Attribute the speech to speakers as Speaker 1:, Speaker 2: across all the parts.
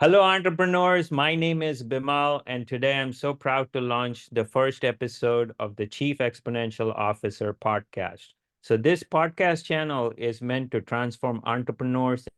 Speaker 1: Hello, entrepreneurs. My name is Bimal, and today I'm so proud to launch the first episode of the Chief Exponential Officer podcast. So, this podcast channel is meant to transform entrepreneurs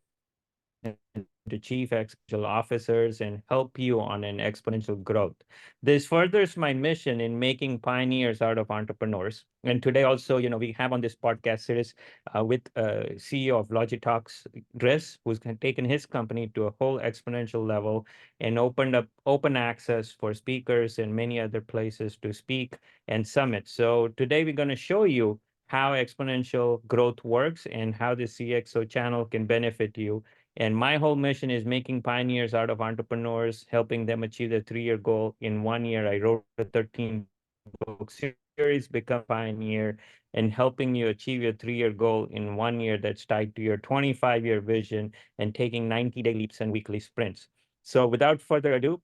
Speaker 1: into chief exponential officers and help you on an exponential growth. This furthers my mission in making pioneers out of entrepreneurs. And today also, we have on this podcast series with CEO of Logy Talks, Driss, who's taken his company to a whole exponential level and opened up open access for speakers and many other places to speak and summit. So today we're going to show you how exponential growth works and how the CXO channel can benefit you. And my whole mission is making pioneers out of entrepreneurs, helping them achieve their 3-year goal in 1 year. I wrote a 13-book series, Become Pioneer, and helping you achieve your 3-year goal in 1 year that's tied to your 25-year vision and taking 90-day leaps and weekly sprints. So without further ado,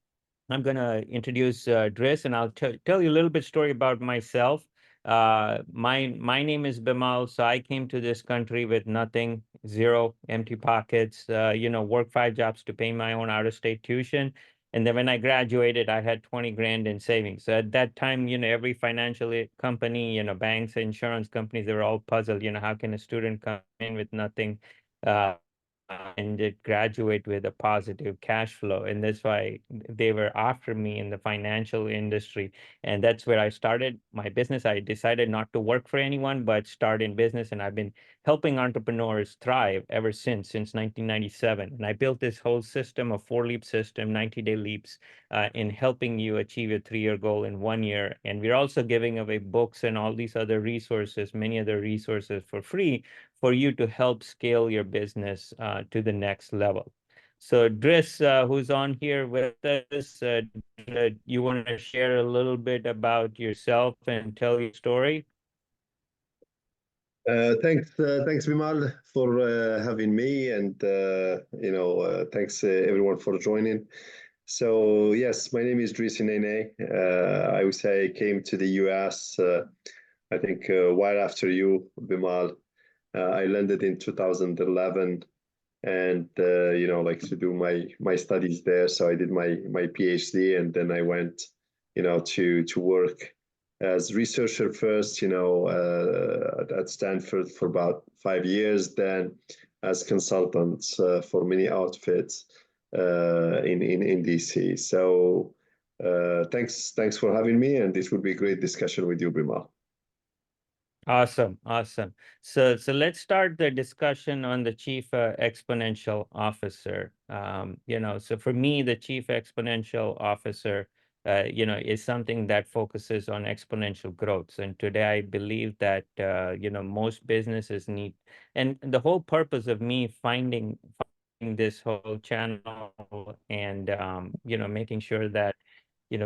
Speaker 1: I'm going to introduce Driss, and I'll tell you a little bit story about myself. My name is Bimal, so I came to this country with nothing, zero, empty pockets. Worked 5 jobs to pay my own out-of-state tuition, and then when I graduated, I had 20 grand in savings. So at that time, every financial company, banks, insurance companies, they were all puzzled. How can a student come in with nothing? Uh, and did graduate with a positive cash flow. And that's why they were after me in the financial industry. And that's where I started my business. I decided not to work for anyone, but start in business. And I've been helping entrepreneurs thrive ever since 1997. And I built this whole system, a 4-leap system, 90-day leaps, in helping you achieve your 3-year goal in 1 year. And we're also giving away books and all these other resources, many other resources for free for you to help scale your business to the next level. So Driss, who's on here with us, you want to share a little bit about yourself and tell your story?
Speaker 2: Thanks, Bimal, for having me, and thanks everyone for joining. So yes, my name is Dries Nene. I would say I came to the US. I think a while after you, Bimal. I landed in 2011, and like to do my studies there. So I did my PhD, and then I went, to work as researcher first, at Stanford for about 5 years, then as consultants for many outfits in DC. So thanks for having me, and this would be a great discussion with you, Bimal.
Speaker 1: Awesome, awesome. So let's start the discussion on the Chief Exponential Officer. So for me, the Chief Exponential Officer, is something that focuses on exponential growth. And today, I believe that most businesses need, and the whole purpose of me finding this whole channel and making sure that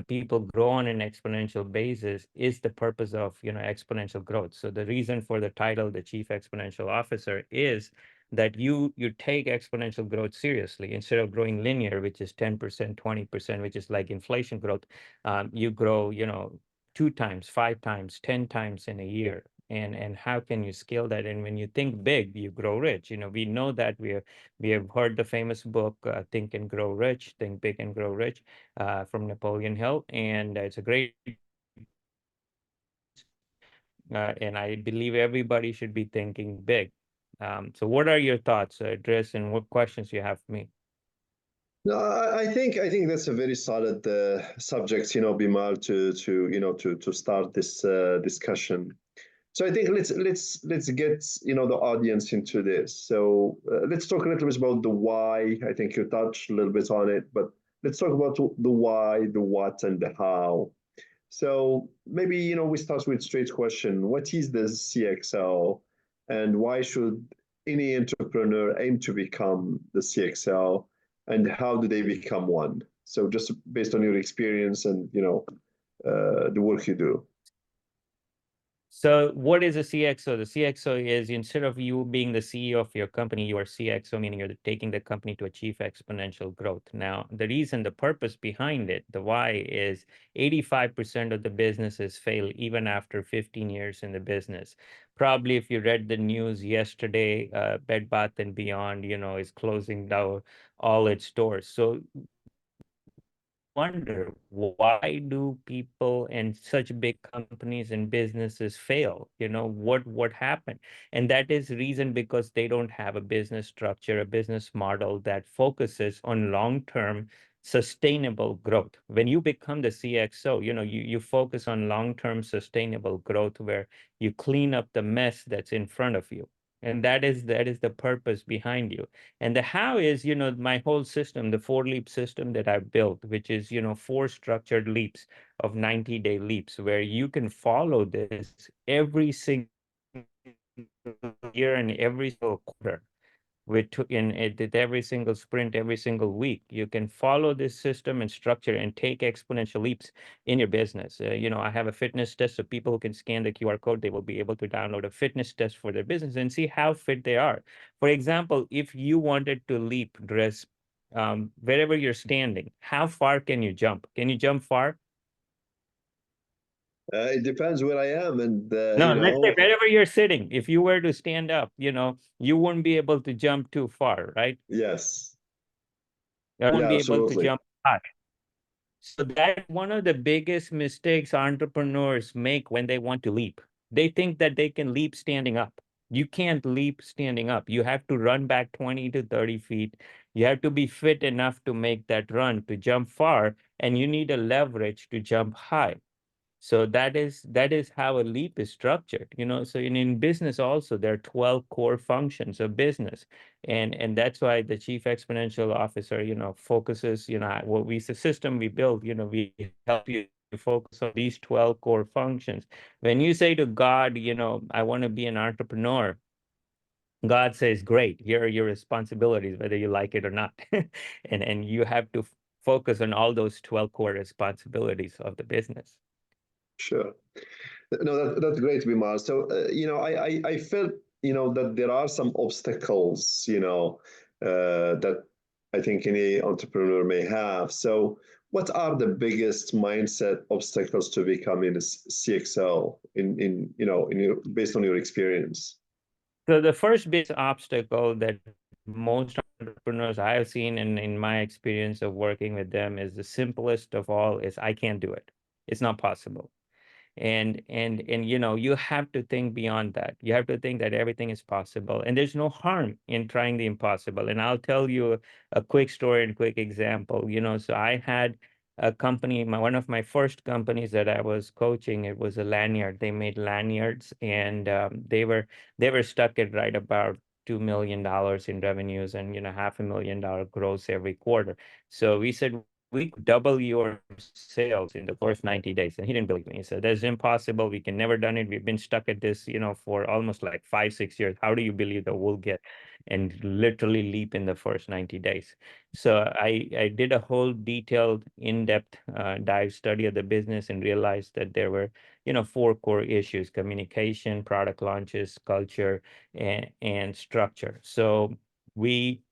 Speaker 1: people grow on an exponential basis is the purpose of exponential growth. So the reason for the title, the Chief Exponential Officer, is that you take exponential growth seriously. Instead of growing linear, which is 10%, 20%, which is like inflation growth, you grow 2 times, 5 times, 10 times in a year. And how can you scale that? And when you think big, you grow rich. We know that we have heard the famous book, Think and Grow Rich, Think Big and Grow Rich, from Napoleon Hill, and it's a great, and I believe everybody should be thinking big. So what are your thoughts, Driss, and what questions you have for me?
Speaker 2: No, I think that's a very solid subject, Bimal, to start this discussion. So I think let's get the audience into this. So let's talk a little bit about the why. I think you touched a little bit on it, but let's talk about the why, the what, and the how. So maybe we start with straight question: what is the CXO, and why should any entrepreneur aim to become the CXO, and how do they become one? So just based on your experience and the work you do.
Speaker 1: So what is a CXO? The CXO is, instead of you being the CEO of your company, you are CXO, meaning you're taking the company to achieve exponential growth. Now, the reason, the purpose behind it, the why is 85% of the businesses fail even after 15 years in the business. Probably if you read the news yesterday, Bed Bath and Beyond, is closing down all its stores. So wonder, why do people and such big companies and businesses fail? What happened? And that is reason because they don't have a business structure, a business model that focuses on long-term sustainable growth. When you become the CXO, you focus on long-term sustainable growth, where you clean up the mess that's in front of you. And that is the purpose behind you. And the how is, my whole system, the 4 leap system that I've built, which is, 4 structured leaps of 90-day leaps, where you can follow this every single year and every single quarter, in it, every single sprint, every single week. You can follow this system and structure and take exponential leaps in your business. I have a fitness test, so people who can scan the QR code, they will be able to download a fitness test for their business and see how fit they are. For example, if you wanted to leap, dress, wherever you're standing, how far can you jump? Can you jump far?
Speaker 2: It depends where I am, and
Speaker 1: No, let's say wherever you're sitting, if you were to stand up, you wouldn't be able to jump too far, right?
Speaker 2: yes,
Speaker 1: You won't
Speaker 2: yeah,
Speaker 1: be able to
Speaker 2: absolutely,
Speaker 1: jump high. So that's one of the biggest mistakes entrepreneurs make when they want to leap. They think that they can leap standing up. You can't leap standing up. You have to run back 20 to 30 feet. You have to be fit enough to make that run, to jump far, and you need a leverage to jump high. So that is how a leap is structured. So in business also, there are 12 core functions of business. And that's why the chief exponential officer, focuses, what we, the system we build, we help you to focus on these 12 core functions. When you say to God, I want to be an entrepreneur, God says, great, here are your responsibilities, whether you like it or not. And you have to focus on all those 12 core responsibilities of the business.
Speaker 2: sure. No, that's great, Bimal. So, I felt, that there are some obstacles, that I think any entrepreneur may have. So, what are the biggest mindset obstacles to becoming a CXO based on your experience?
Speaker 1: So the first biggest obstacle that most entrepreneurs I have seen in my experience of working with them is, the simplest of all, is I can't do it. It's not possible. And you have to think beyond that. You have to think that everything is possible, and there's no harm in trying the impossible. And I'll tell you a quick story and quick example. So I had a company, one of my first companies that I was coaching. It was a lanyard. They made lanyards, and they were stuck at right about $2 million in revenues, and $500,000 gross every quarter. So we said, we could double your sales in the first 90 days. And he didn't believe me. He said, that's impossible. We can never done it. We've been stuck at this, for almost like 5, 6 years. How do you believe that we'll get and literally leap in the first 90 days? So I did a whole detailed, in-depth dive study of the business, and realized that there were, 4 core issues: communication, product launches, culture, and structure. So we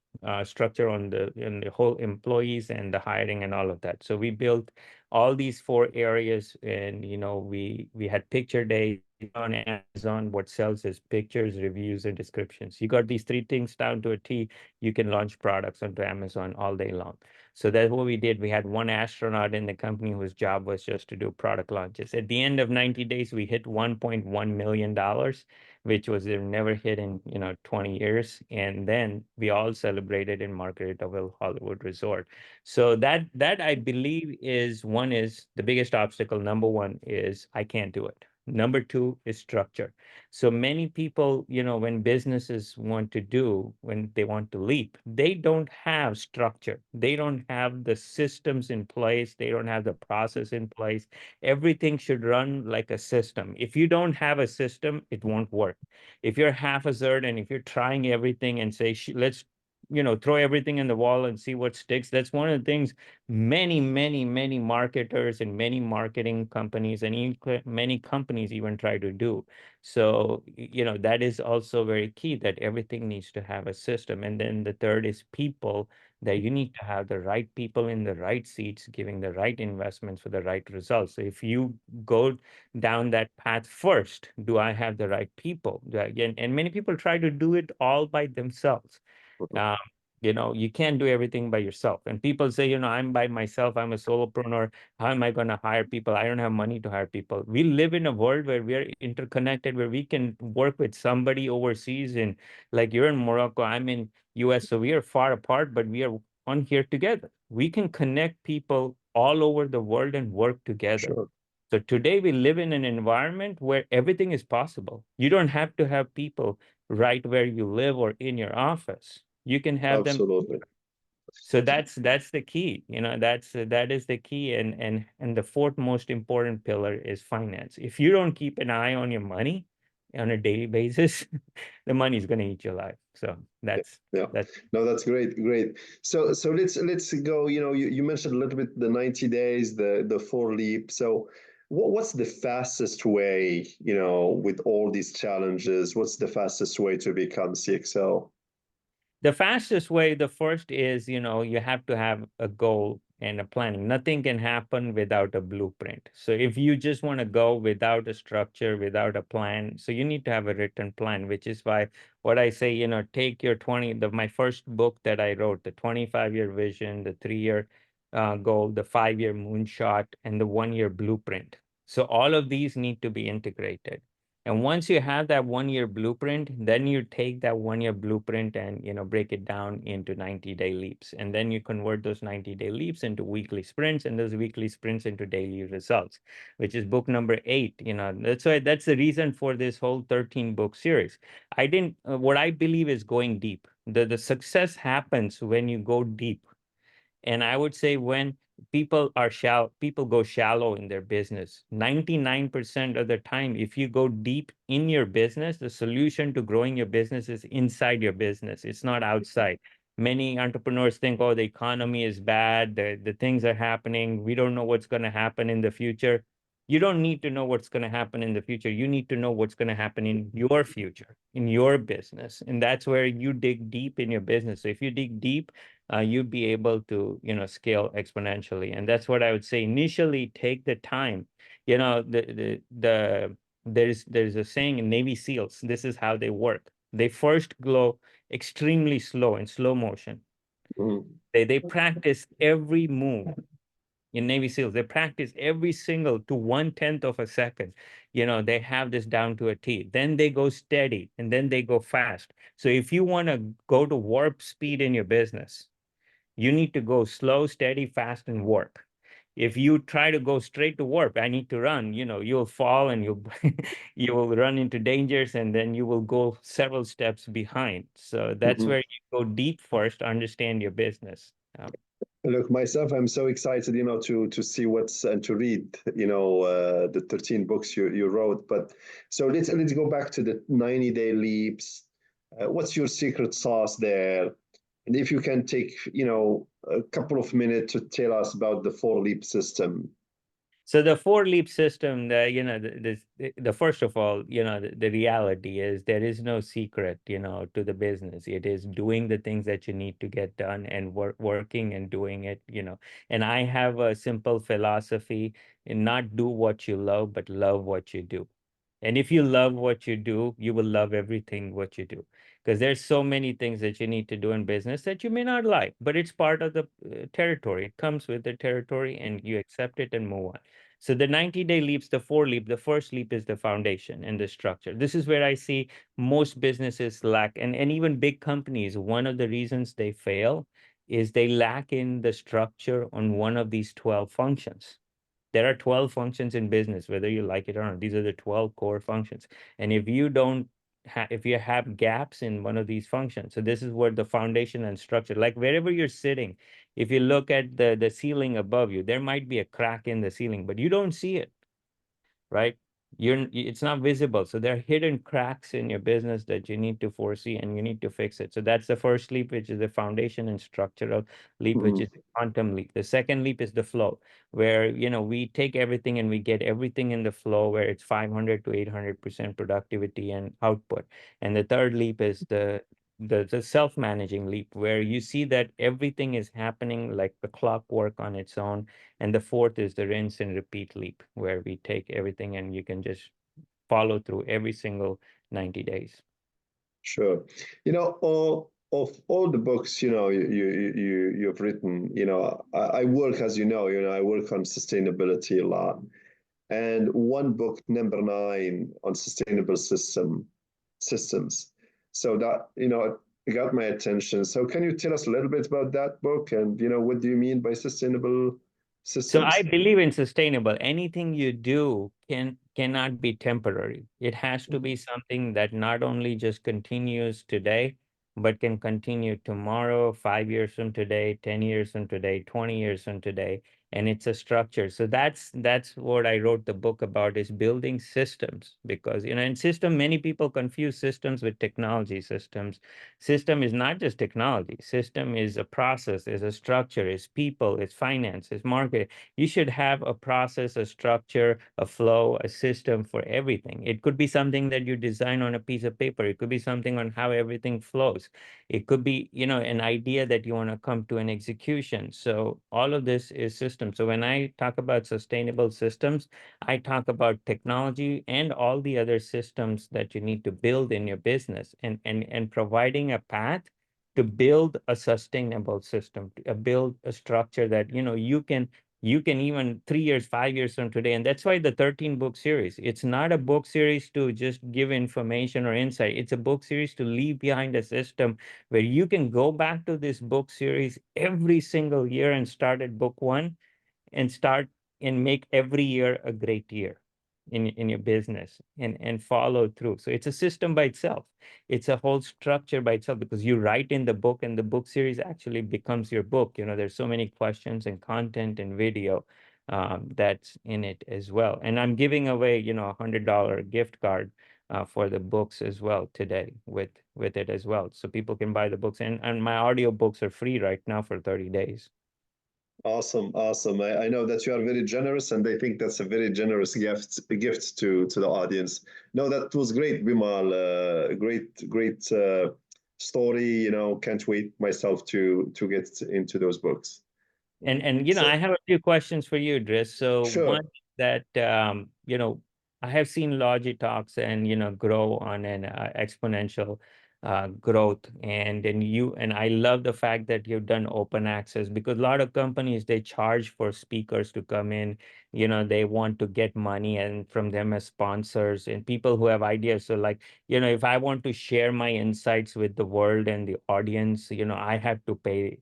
Speaker 1: structure on the whole employees and the hiring and all of that. So we built all these 4 areas, and we had picture days on Amazon. What sells is pictures, reviews, and descriptions. You got these 3 things down to a T, you can launch products onto Amazon all day long. So that's what we did. We had one astronaut in the company whose job was just to do product launches. At the end of 90 days, we hit $1.1 million, which was never hit in 20 years. And then we all celebrated in Margaritaville Hollywood Resort. So that I believe is the biggest obstacle. Number one is I can't do it. Number two is structure. So many people, when businesses want to do, when they want to leap, they don't have structure. They don't have the systems in place. They don't have the process in place. Everything should run like a system. If you don't have a system, it won't work. If you're haphazard, and if you're trying everything and say, let's throw everything in the wall and see what sticks. That's one of the things many marketers and many marketing companies and many companies even try to do. So, that is also very key, that everything needs to have a system. And then the third is people, that you need to have the right people in the right seats, giving the right investments for the right results. So if you go down that path first, do I have the right people? And many people try to do it all by themselves.
Speaker 2: Mhm.
Speaker 1: um, you can't do everything by yourself. And people say, I'm by myself, I'm a solopreneur. How am I going to hire people? I don't have money to hire people. We live in a world where we are interconnected, where we can work with somebody overseas. And like, you're in Morocco, I'm in US, so we are far apart, but we are on here together. We can connect people all over the world and work together.
Speaker 2: Sure.
Speaker 1: So today we live in an environment where everything is possible. You don't have to have people right where you live or in your office. You can have them.
Speaker 2: Absolutely.
Speaker 1: So that's the key. That is the key. And the fourth most important pillar is finance. If you don't keep an eye on your money on a daily basis, the money's going to eat your life. So
Speaker 2: Yeah,
Speaker 1: that's
Speaker 2: yeah.
Speaker 1: that's
Speaker 2: No, that's great, great. So let's go. You mentioned a little bit the 90 days, the four leap. So what's the fastest way, with all these challenges, what's the fastest way to become CXO?
Speaker 1: the fastest way. The first is, you have to have a goal and a planning. Nothing can happen without a blueprint. So if you just want to go without a structure, without a plan, so you need to have a written plan, which is why what I say, take your my first book that I wrote, the 25-year vision, the 3-year goal, the 5-year moonshot, and the 1-year blueprint. So all of these need to be integrated. And once you have that 1-year blueprint, then you take that 1-year blueprint and break it down into 90-day leaps. And then you convert those 90-day leaps into weekly sprints, and those weekly sprints into daily results, which is book number 8. That's the reason for this whole 13 book series. I didn't What I believe is going deep. The success happens when you go deep. And I would say when people go shallow in their business. 99% of the time, if you go deep in your business, the solution to growing your business is inside your business. It's not outside. Many entrepreneurs think, oh, the economy is bad, the things are happening, we don't know what's going to happen in the future. You don't need to know what's going to happen in the future. You need to know what's going to happen in your future, in your business. And that's where you dig deep in your business. So if you dig deep, you'd be able to scale exponentially. And that's what I would say. Initially, take the time. There's a saying in Navy SEALs. This is how they work. They first go extremely slow, in slow motion.
Speaker 2: Mhm.
Speaker 1: They practice every move. In Navy SEALs, they practice every single to 1/10 of a second. They have this down to a T. Then they go steady, and then they go fast. So if you want to go to warp speed in your business, you need to go slow, steady, fast, and work. If you try to go straight to warp, I need to run, you'll fall, and you'll you will run into dangers, and then you will go several steps behind. So that's
Speaker 2: Mhm.
Speaker 1: where you go deep first, understand your business.
Speaker 2: Look, myself, I'm so excited, to see what's and to read, the 13 books you wrote. But so let's go back to the 90-day leaps. What's your secret sauce there? And if you can take, a couple of minutes to tell us about the four leap system.
Speaker 1: So the 4 leap system, the first of all, the reality is there is no secret, to the business. It is doing the things that you need to get done and working and doing it. And I have a simple philosophy: in not do what you love, but love what you do. And if you love what you do, you will love everything what you do. Because there's so many things that you need to do in business that you may not like, but it's part of the territory. It comes with the territory, and you accept it and move on. So the 90-day leaps, the 4 leap, the first leap is the foundation and the structure. This is where I see most businesses lack, and even big companies, one of the reasons they fail is they lack in the structure on one of these 12 functions. There are 12 functions in business, whether you like it or not. These are the 12 core functions. And if you don't if you have gaps in one of these functions, so this is where the foundation and structure, like wherever you're sitting, if you look at the ceiling above you, there might be a crack in the ceiling, but you don't see it, right? It's not visible. So there are hidden cracks in your business that you need to foresee and you need to fix it. So that's the first leap, which is the foundation and structural leap, which
Speaker 2: Mhm.
Speaker 1: is the quantum leap. The second leap is the flow, where we take everything and we get everything in the flow where it's 500 to 800% productivity and output. And the third leap is the self-managing leap, where you see that everything is happening like the clockwork on its own. And the fourth is the rinse and repeat leap, where we take everything and you can just follow through every single 90 days.
Speaker 2: Sure. All of all the books, you've written, I work, as I work on sustainability a lot. And one book, number 9, on sustainable systems. So that, it got my attention. So can you tell us a little bit about that book and, what do you mean by sustainable
Speaker 1: So I
Speaker 2: systems?
Speaker 1: believe in sustainable. Anything you do cannot be temporary. It has to be something that not only just continues today, but can continue tomorrow, 5 years from today, 10 years from today, 20 years from today. And it's a structure. So that's what I wrote the book about, is building systems. Because in system, many people confuse systems with technology systems. System is not just technology. System is a process, is a structure, is people, is finance, is marketing. You should have a process, a structure, a flow, a system for everything. It could be something that you design on a piece of paper. It could be something on how everything flows. It could be, an idea that you want to come to an execution. So all of this is systems. So when I talk about sustainable systems, I talk about technology and all the other systems that you need to build in your business, and providing a path to build a sustainable system, to build a structure that you can even 3 years, 5 years from today. And that's why the 13 book series, it's not a book series to just give information or insight. It's a book series to leave behind a system where you can go back to this book series every single year and start at book one and start and make every year a great year in your business, and follow through. So it's a system by itself. It's a whole structure by itself, because you write in the book and the book series actually becomes your book. There's so many questions and content and video that's in it as well. And I'm giving away, $100 gift card for the books as well today with it as well. So people can buy the books, and my audio books are free right now for 30 days.
Speaker 2: Awesome, awesome. I know that you are very generous, and I think that's a very generous gift to the audience. No, that was great, Bimal. Great story. Can't wait myself to get into those books.
Speaker 1: And
Speaker 2: So
Speaker 1: I have a few questions for you, Driss. So
Speaker 2: sure.
Speaker 1: one, that I have seen Logy Talks and grow on an exponential growth, and I love the fact that you've done open access, because a lot of companies, they charge for speakers to come in. They want to get money and from them as sponsors and people who have ideas. So like, if I want to share my insights with the world and the audience, I have to pay,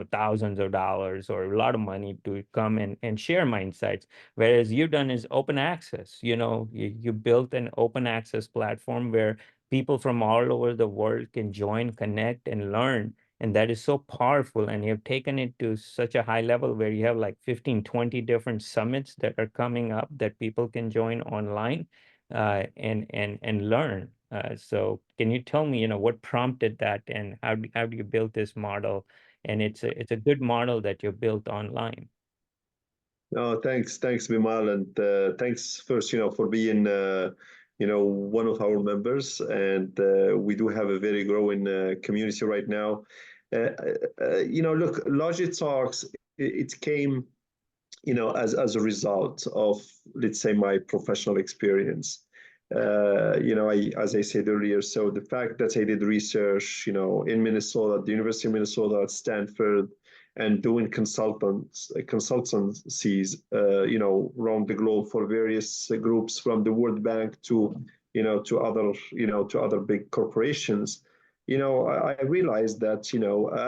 Speaker 1: thousands of dollars or a lot of money to come and share my insights. Whereas you've done is open access. You built an open access platform where people from all over the world can join, connect, and learn. And that is so powerful. And you've taken it to such a high level where you have like 15, 20 different summits that are coming up that people can join online and learn. So can you tell me, what prompted that, and how do you build this model? And it's a good model that you built online.
Speaker 2: No, thanks, Bimal, and thanks first, for being, one of our members, and we do have a very growing community right now. Look, Logi Talks, it came, as a result of, let's say, my professional experience. As I said earlier, so the fact that I did research, in Minnesota, at the University of Minnesota, at Stanford, and doing consultancies, around the globe for various groups, from the World Bank to, to other big corporations. I realized that,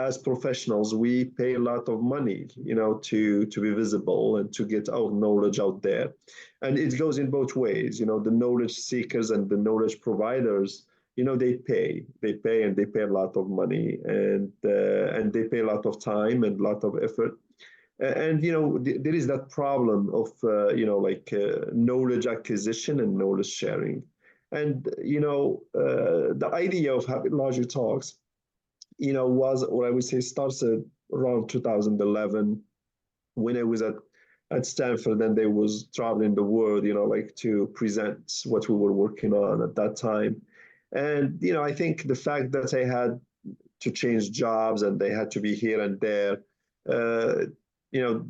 Speaker 2: as professionals, we pay a lot of money, to be visible and to get our knowledge out there. And it goes in both ways. The knowledge seekers and the knowledge providers, they pay and they pay a lot of money, and they pay a lot of time and a lot of effort. And there is that problem of like knowledge acquisition and knowledge sharing. And the idea of having Logy Talks, was, or I would say, started around 2011 when I was at Stanford, and they was traveling the world, like to present what we were working on at that time. And I think the fact that I had to change jobs and they had to be here and there, uh, you know,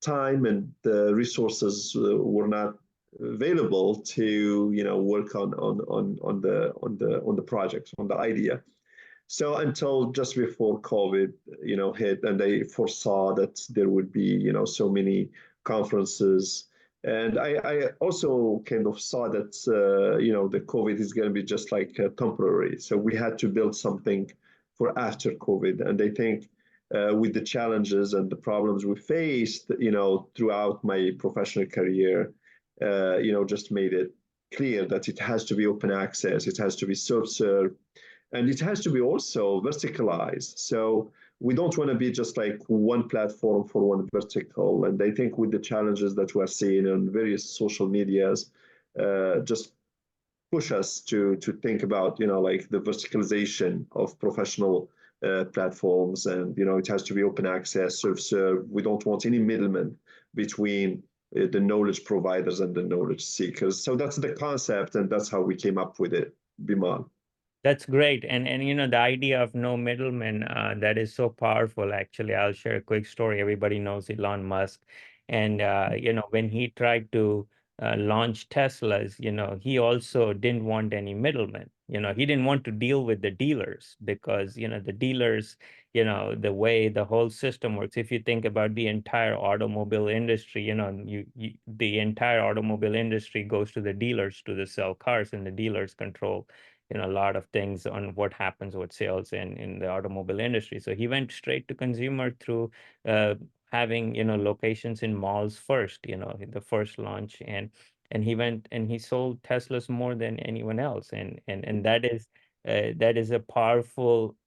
Speaker 2: time and the resources were not available to work on the project, on the idea. So until just before COVID, hit, and they foresaw that there would be, so many conferences. And I also kind of saw that, the COVID is going to be just like temporary. So we had to build something for after COVID. And I think with the challenges and the problems we faced, throughout my professional career, just made it clear that it has to be open access, it has to be self-serve, and it has to be also verticalized. So we don't want to be just like one platform for one vertical. And I think with the challenges that we're seeing on various social medias, just push us to think about like the verticalization of professional platforms. And it has to be open access, self-serve. We don't want any middlemen between the knowledge providers and the knowledge seekers. So that's the concept, and that's how we came up with it, Bimal.
Speaker 1: That's great. And the idea of no middleman, that is so powerful, actually. I'll share a quick story. Everybody knows Elon Musk. And when he tried to launch Teslas, he also didn't want any middlemen. He didn't want to deal with the dealers because, the dealers, the way the whole system works. If you think about the entire automobile industry, the entire automobile industry goes to the dealers to sell cars, and the dealers control a lot of things on what happens with sales in the automobile industry. So he went straight to consumer through uh, having locations in malls first, the first launch, and he went and he sold Teslas more than anyone else, and that is a powerful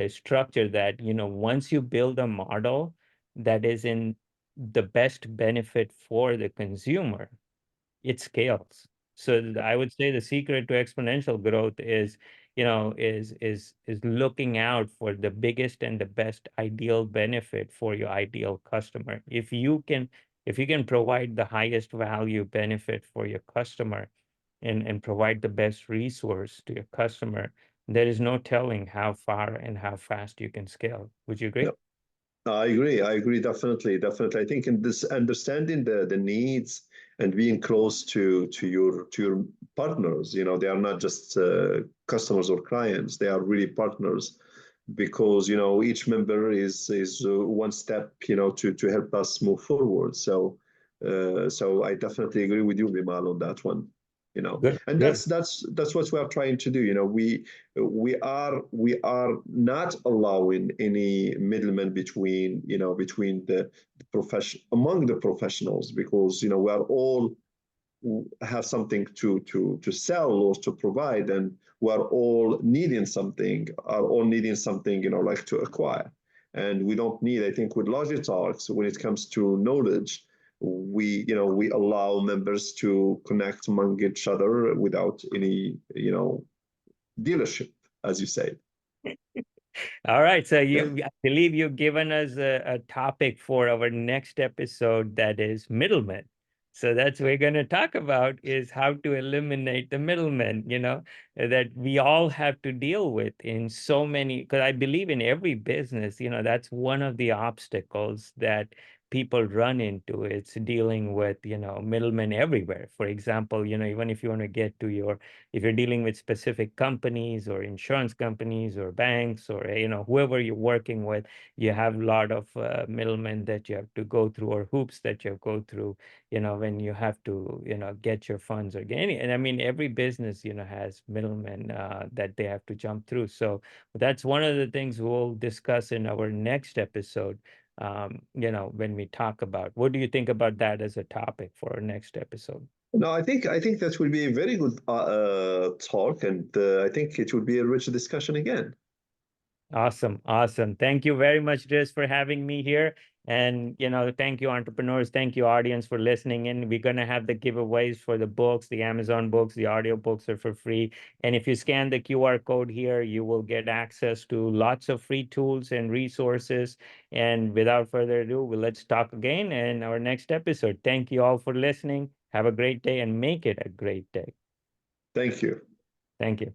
Speaker 1: structure that once you build a model that is in the best benefit for the consumer, it scales. So I would say the secret to exponential growth is, is looking out for the biggest and the best ideal benefit for your ideal customer. If you can provide the highest value benefit for your customer and provide the best resource to your customer, there is no telling how far and how fast you can scale. Would you agree?
Speaker 2: Yep. I agree. I agree. Definitely. Definitely. I think in this understanding the needs and being close to your partners, they are not just customers or clients. They are really partners, because each member is one step, to help us move forward. So I definitely agree with you, Bimal, on that one.
Speaker 1: Good,
Speaker 2: And
Speaker 1: good.
Speaker 2: that's what we are trying to do. We are not allowing any middlemen between the profession among the professionals, because we are all have something to sell or to provide, and we're all needing something, like to acquire. And we don't need, I think, with Logi Talks, when it comes to knowledge, we allow members to connect among each other without any dealership, as you say.
Speaker 1: All right. So
Speaker 2: Yeah.
Speaker 1: I believe you've given us a topic for our next episode, that is middlemen. So that's what we're going to talk about, is how to eliminate the middlemen, that we all have to deal with in so many, because I believe in every business, that's one of the obstacles that people run into. It's dealing with, middlemen everywhere. For example, even if you want to get to if you're dealing with specific companies or insurance companies or banks or whoever you're working with, you have a lot of middlemen that you have to go through, or hoops that you go through, when you have to get your funds or get any. And I mean, every business has middlemen that they have to jump through. So that's one of the things we'll discuss in our next episode, when we talk about. What do you think about that as a topic for our next episode?
Speaker 2: No, I think that will be a very good talk, and I think it will be a rich discussion again.
Speaker 1: Awesome. Awesome. Thank you very much, Driz, for having me here. And, thank you, entrepreneurs. Thank you, audience, for listening in. We're going to have the giveaways for the books, the Amazon books, the audio books are for free. And if you scan the QR code here, you will get access to lots of free tools and resources. And without further ado, let's talk again in our next episode. Thank you all for listening. Have a great day and make it a great day.
Speaker 2: Thank you.
Speaker 1: Thank you.